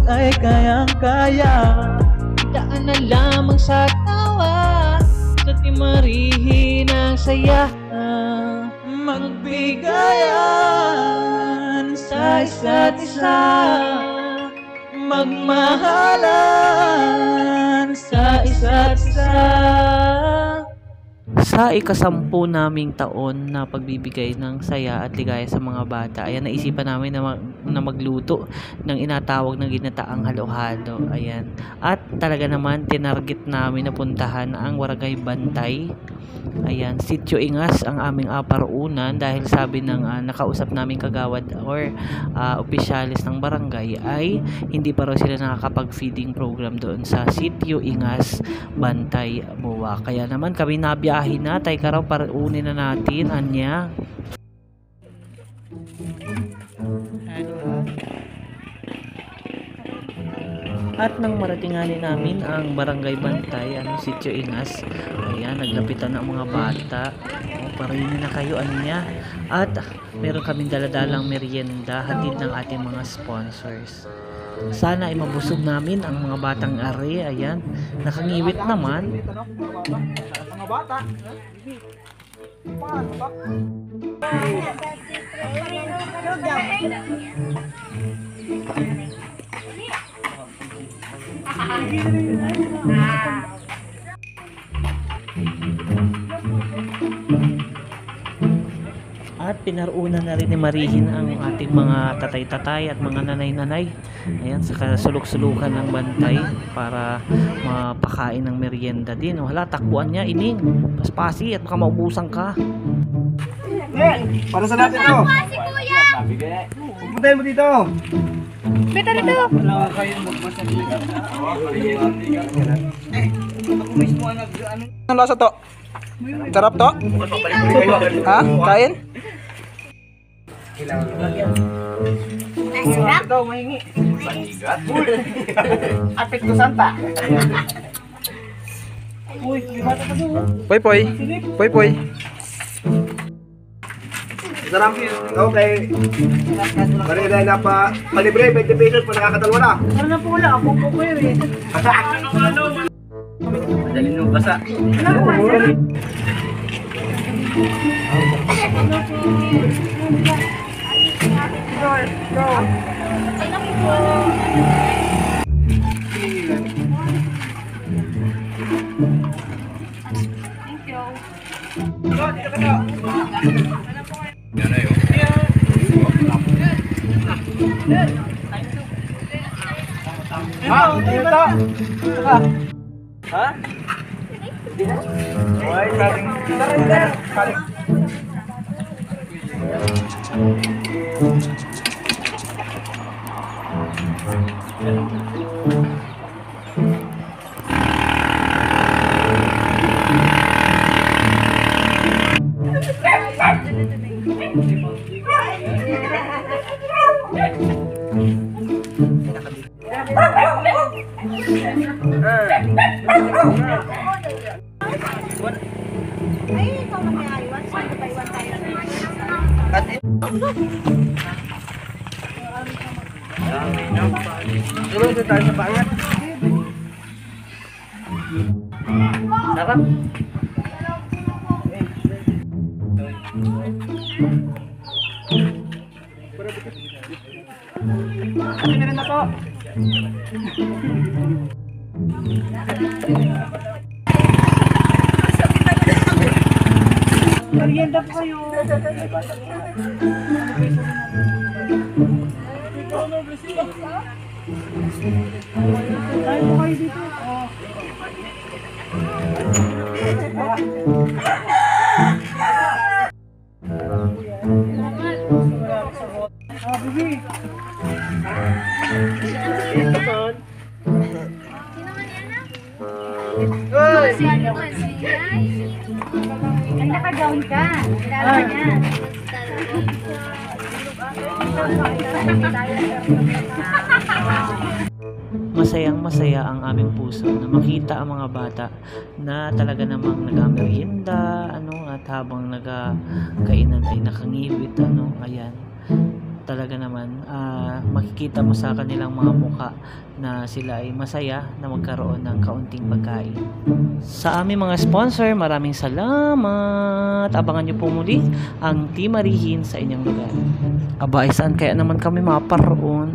ay kayang-kaya. Daan na lamang sa tawa, sa timarihin ang saya. Magbigayan sa isa't isa, magmahalan sa isa't isa. Sa ika-10 naming taon na pagbibigay ng saya at ligaya sa mga bata, ayan, naisipan namin na magluto ng inatawag ng ginataang halo-halo. Ayan. At talaga naman, tinarget namin na puntahan ang Barangay Bantay. Ayan, Sitio Ingas ang aming paruunan dahil sabi ng nakausap namin kagawad or opisyalis ng barangay ay hindi pa raw sila nakakapag-feeding program doon sa Sitio Ingas, Bantay, Buwak. Kaya naman kami nabiyahin na, tayo ka raw paruunin na natin, anya. At nang maratinganin namin ang Barangay Bantay, Sitio Ingas, ayan, naglapitan ang mga bata. Parinin na kayo, anya. At meron kaming daladalang merienda, hatid ng ating mga sponsors. Sana ay mabusog namin ang mga batang are. Ayan, nakangiwit naman. Mga bata. At pinarunan na rin ni Marihin ang ating mga tatay-tatay at mga nanay-nanay. Ayan, sa sulok-sulukan ng Bantay para mapakain ng merienda din. Wala, takbuan niya, ining. Paspasi at baka maubusan ka. Para sa natin to. Pupuntahin mo dito. Beta rito. Wala kayo magmasabi. Ako mismo ang nag-ano. Ang lasa to? Sarap to? Ha? Kain? Sarap. Ito, mahingi. Apit ko santa. Uy, bata ka doon. Poy poy. Poy poy. Sarap yun. Okay. Balik na na pa. Palibre, 20 pesos pa nakakatalwa na. Ano na po wala? Ako po ko yun eh. Madali nung basa. Ha? Oy, kaling surrender. Kaling. Ay, ikaw mangyayari. One by one tayo. Tuloy na tayo sa pangat. Sarap. Kasi meron na po. Merienda po kayo. Tayo po kayo dito. Bibi. Ang nakagawin ka. Kilala ka niya. Masayang-masaya ang aming puso na makita ang mga bata na talaga namang nag-merienda, at habang nagkainan ay nakangiwit, ayan. talaga naman makikita mo sa kanilang mga mukha na sila ay masaya na magkaroon ng kaunting pagkain. Sa aming mga sponsor, maraming salamat. Abangan nyo po muli ang Team Marihin sa inyong lugar. Aba, saan kaya naman kami maparoon?